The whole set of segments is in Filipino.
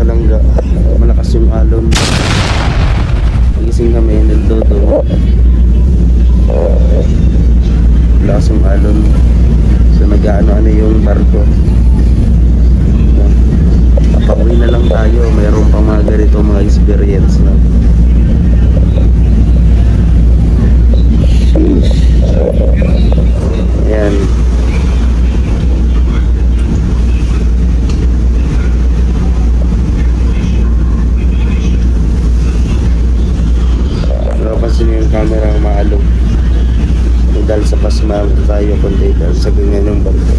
kalangga, malakas yung alon. Nagising kami, nagdodo. Malakas yung alon. So nag-ano-ano yung barko. Pauwi na lang tayo. Mayroon pang mga ganito mga experience na. Ayan. Napansin niyo yung camera ang maalog. Dahil sa pasma tayo kundi dahil sa ganyan yung barko.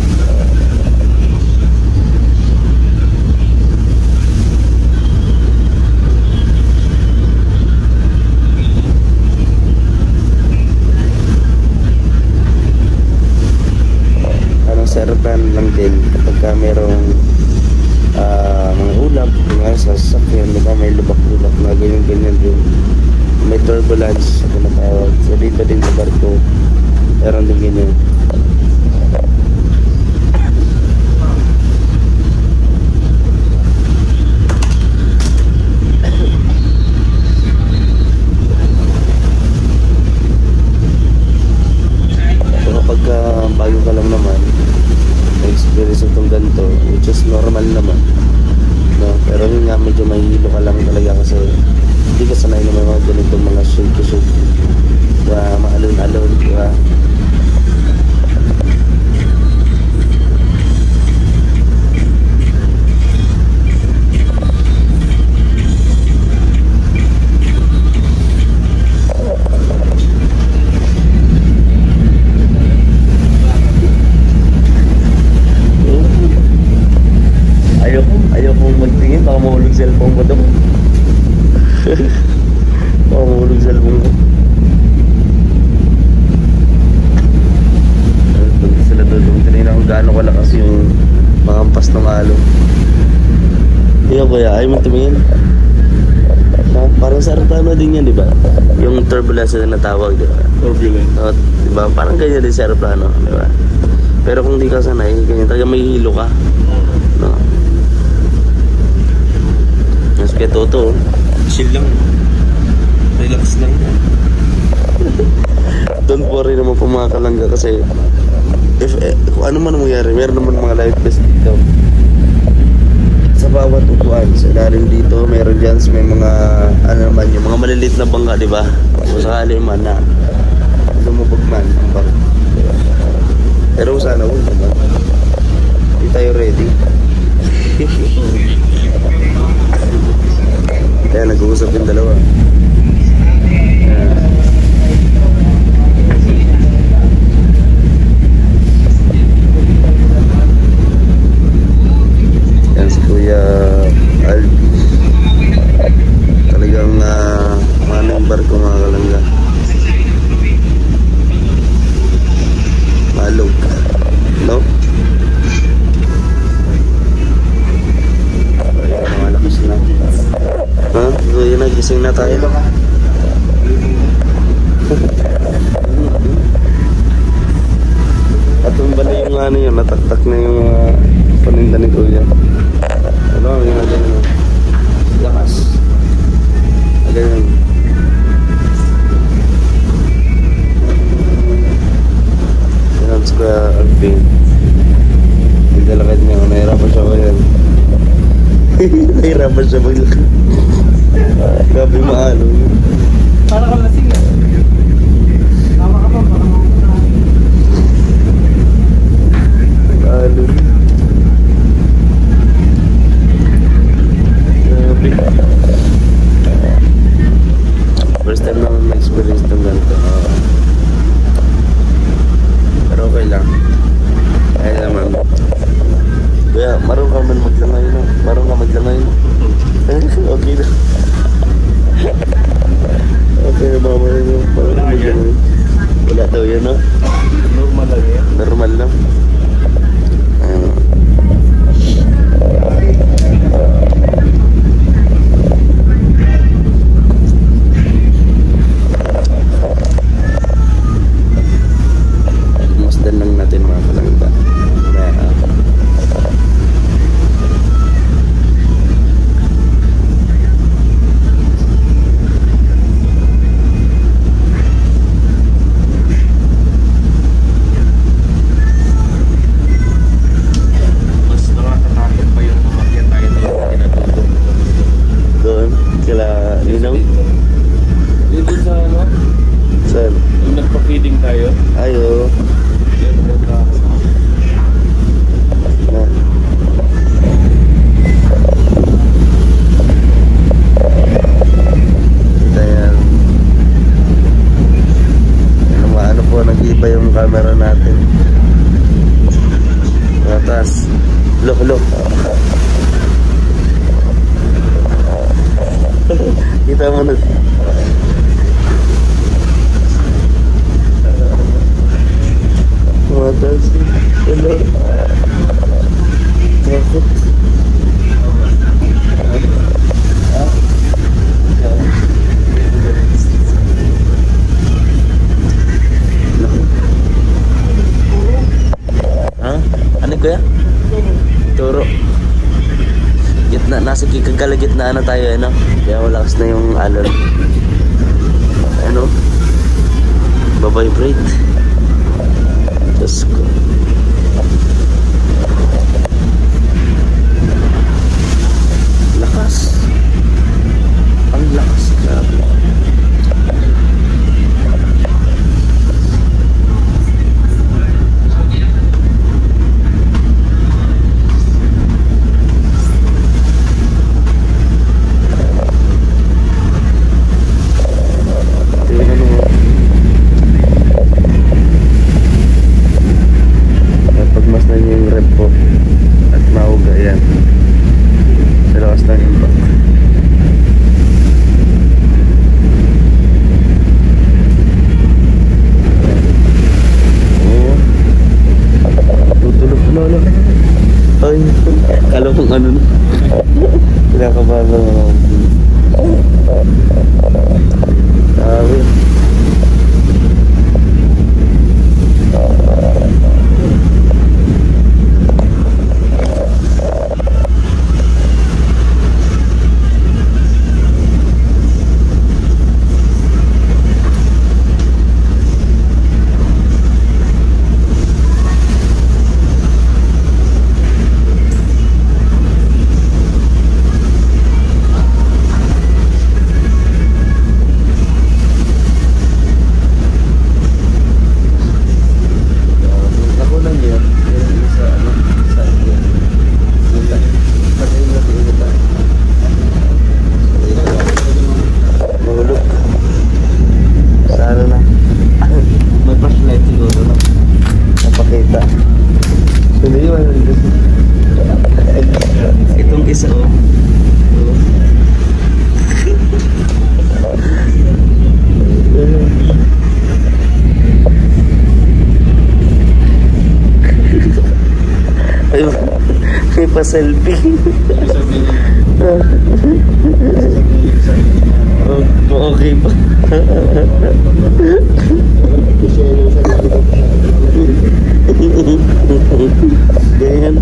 Sarapan lang din kapag merong mga ulap, mga sasakyan, diba? May lubak-lubak na ganyan-ganyan din. May turbulence na tawag. So dito din sa barko meron din ganyan. So kapag bago ka lang naman experience itong ganito, which is normal naman, no? Pero yun nga, medyo mahihilo ka lang talaga kasi hindi ka sanay naman mga ganitong mga shake-to-shake, maalon-alon, diba? Ayoko magtingin, baka mahulog cellphone ko doon. Baka mahulog cellphone ko. Pag sila doon, tinignan kung gaano kalakas yung mga ampas ng alon. Iyo kuya, ayaw mo tumingin. Parang sa aeroplano din yan, di ba? Yung turbulence na natawag, di ba? Turbulence. Di ba? Parang ganyan din sa aeroplano, di ba? Pero kung di ka sanay, ganyan talaga may hilo ka. No? Mas kaya toto, chill lang, relax lang. Don't worry naman po mga kalangga kasi kung ano man mangyari, meron naman mga life vest dito sa bawat upuan. Sa ilalim dito meron dyan, may mga ano naman yung mga maliliit na bangka, di ba? So sakali man na lumubog man ang bangka, pero sana huwag naman, hindi tayo ready. Kaya nag-uusap yung dalawa. Yan si Kuya Albi. Talagang ano yung barko mga kalangga. Malog. No? Malakas na. Ha? So yun na, gising na tayo. At yung bala yung ano yun, nataktak na yung paninda ni Kuya. Ano, yung nga ganun. Lakas. Ganun. Ganun si Kuya Alvin. Nagdalakad niya, nahirapan siya ko yan. Nahirapan siya maglakad. Grabe maalo. Para ka lasing eh. Tama ka pa, para maalo. Grabe. First time naman ma-experience itong ganito. Pero okay lang. Kaya naman. Kaya marunong ka man maglangay no? Marunong ka maglangay no? Okay na. Okay na mama nyo. Marunong ka maglangay. Wala daw yan no? normal lang yan. Normal lang. Masdan lang natin mga kalangga. Kalagitnaan na tayo, ano? Kaya malakas na yung alon. Ano? Babibrate. Diyos ko. Lakas. Ang lakas. Grabe. Ano na? Pinakabago na sabi. Itong isa oh. May pa-selfie. Okay pa. Ganyan.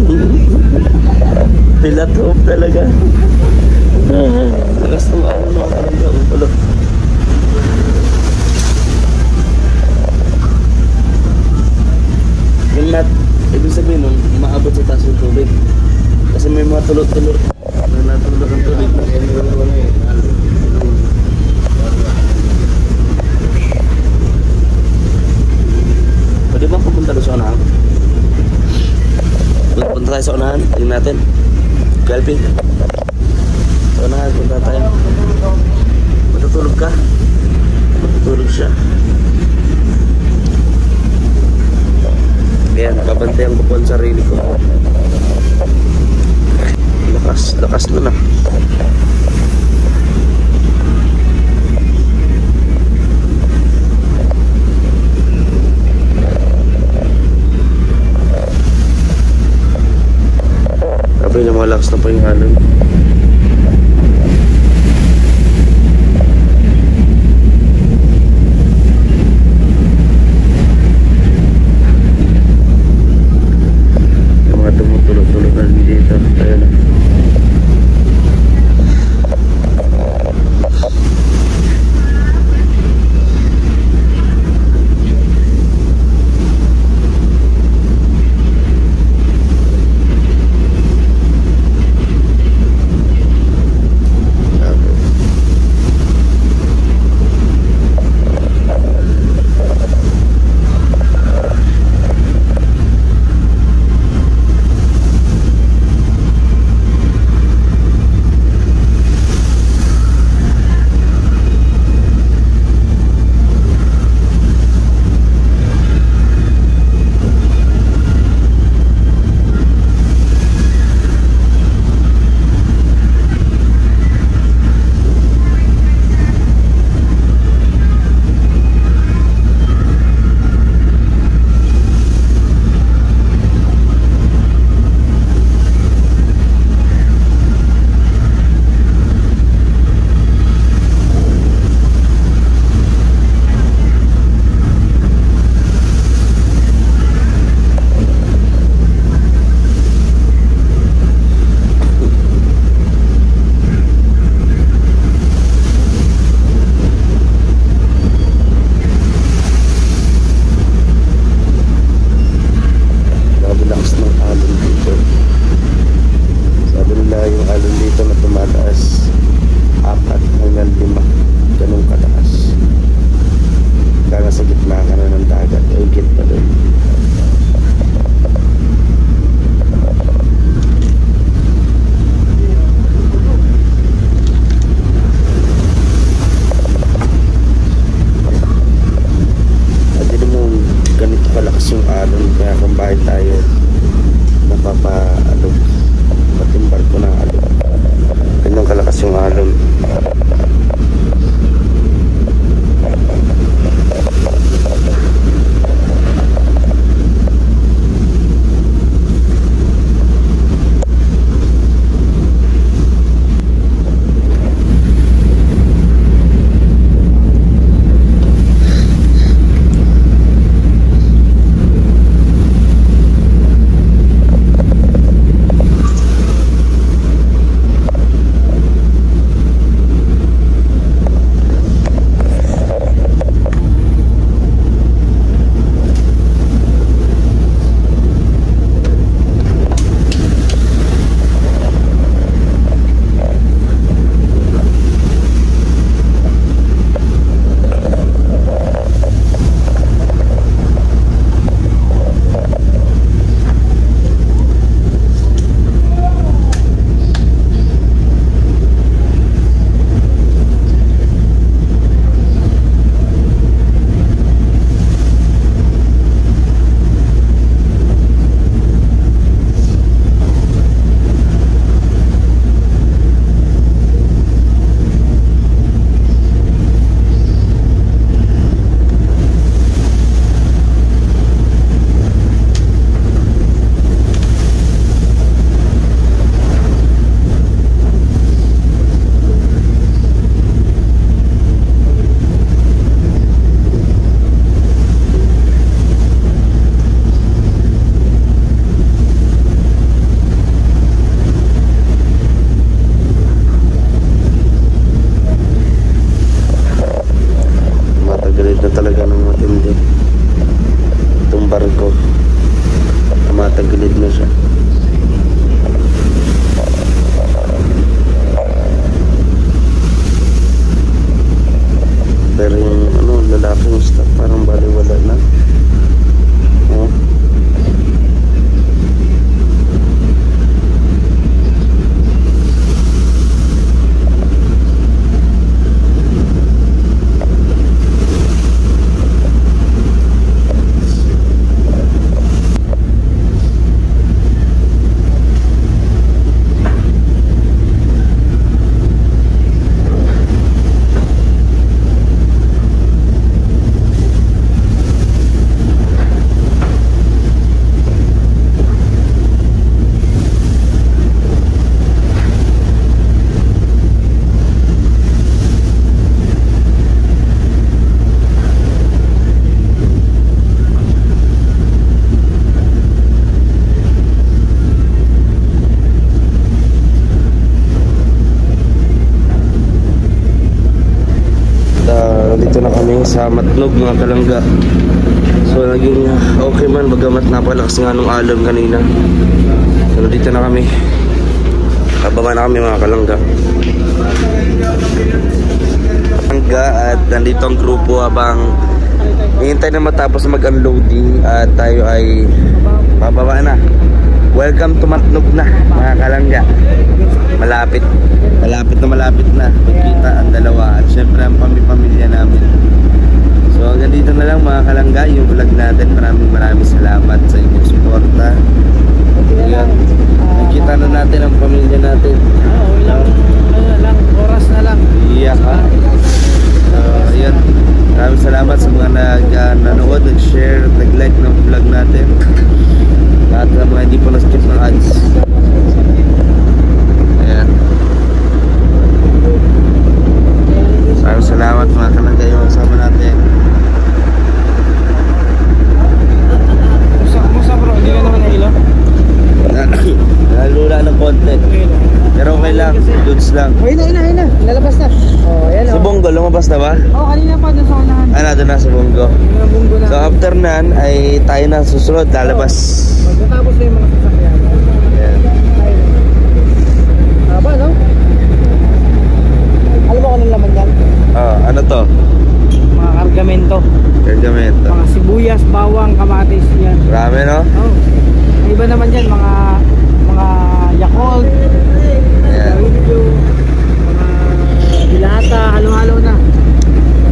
Pilatop talaga. Lakas ng ano talaga. Ulo. Yung mat, ibig sabihin nun, maabot sa taas yung tubig. Kasi may mga tulot-tulot na natulog ang tubig. Pwede ba pupunta doon sa unahan? Punta tayo sa unahan, tingnan natin. Galpin. Sa unahan, punta tayo. Matutulog ka? Matutulog siya. Ayan, nakabantayan ko po ang sarili ko. Lakas na na. Sabi na malakas na po yung alon. Yung mga tumutulog-tulog na dito. Tayo na. kahit tayo napapaalog, pati yung barko na alog. Ganyang kalakas yung alon. Talaga ng matindi itong barko, tumatagilid na siya. Pero yung lalaking stock parang baliwala na. Dito na kami sa Matnog mga kalangga. So naging okay man, bagamat napalakas nga nung alon kanina. Pero dito na kami, bababa na kami mga kalangga. At nandito ang grupo habang hihintay na matapos mag-unloading at tayo ay bababa na. Welcome to Matnog na mga kalangga. Malapit na magkita ang dalawa at syempre ang pamilya namin. So hanggang dito na lang mga kalangga yung vlog natin. Maraming salamat sa inyong suporta. Ayan, nakita na natin ang pamilya natin. Lang oras na lang. Iya ka. Ayan, maraming salamat sa mga nanood, nag-share, nag-like ng vlog natin. At sa mga hindi po na-skip ng ads. Ayan. Maraming salamat mga kalangga yung kasama natin. Musa bro, hindi ka naman nahilo? Nalula ng content. Pero okay lang, goods lang. Ina. Lalabas na. Oh, ayan Si Bongo, lumabas na ba? Oh, kanina pa doon sa unahan. Nandun na si Bongo. Bunggo na. So after nan ay tayo na susunod, lalabas. Pagkatapos na yung mga sasakyan. Ayan. Haba, no? Alam mo kung anong laman yan? Ano to? Mga kargamento. Kargamento. Mga sibuyas, bawang, kamatis yan. Marami, no? Oh. May iba naman yan, mga Yakult, Ayan. mga dilata, halo-halo na.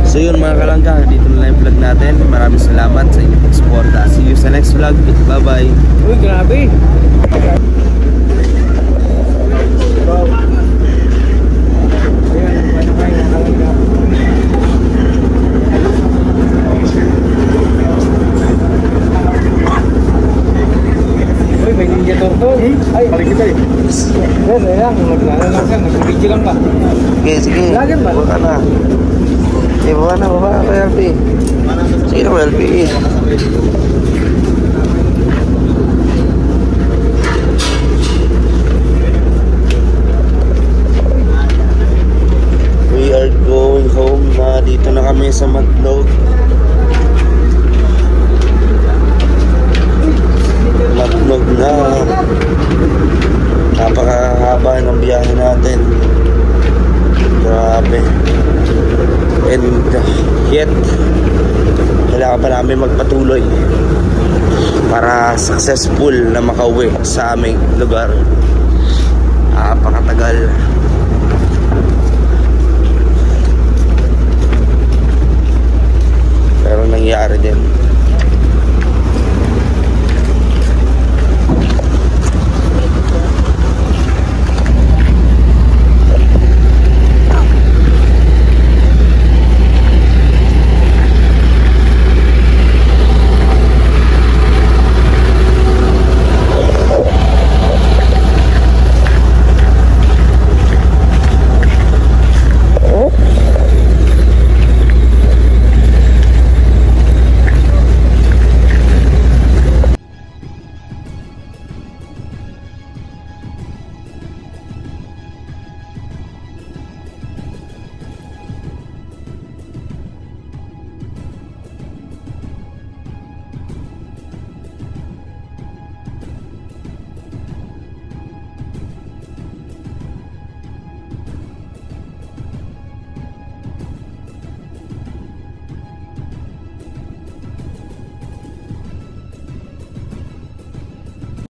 So yun mga kalangga, dito na lang yung vlog natin. Maraming salamat sa inyong pag-suporta. See you sa next vlog. Bye bye. Uy, grabe. Uy, may ninja turtle. Ay, balik kita eh. Ben, ayan, nag-video lang ba? Sige, sige. Lagan ba? Baba ka na. Okay, baba ka na, LP. Sige na, LP. We are going home na. Dito na kami sa Matlog. Matlog na. Napakahaba ng biyahe natin. Grabe. And yet kailangan pa namin magpatuloy para successful na makauwi sa aming lugar. Napakatagal.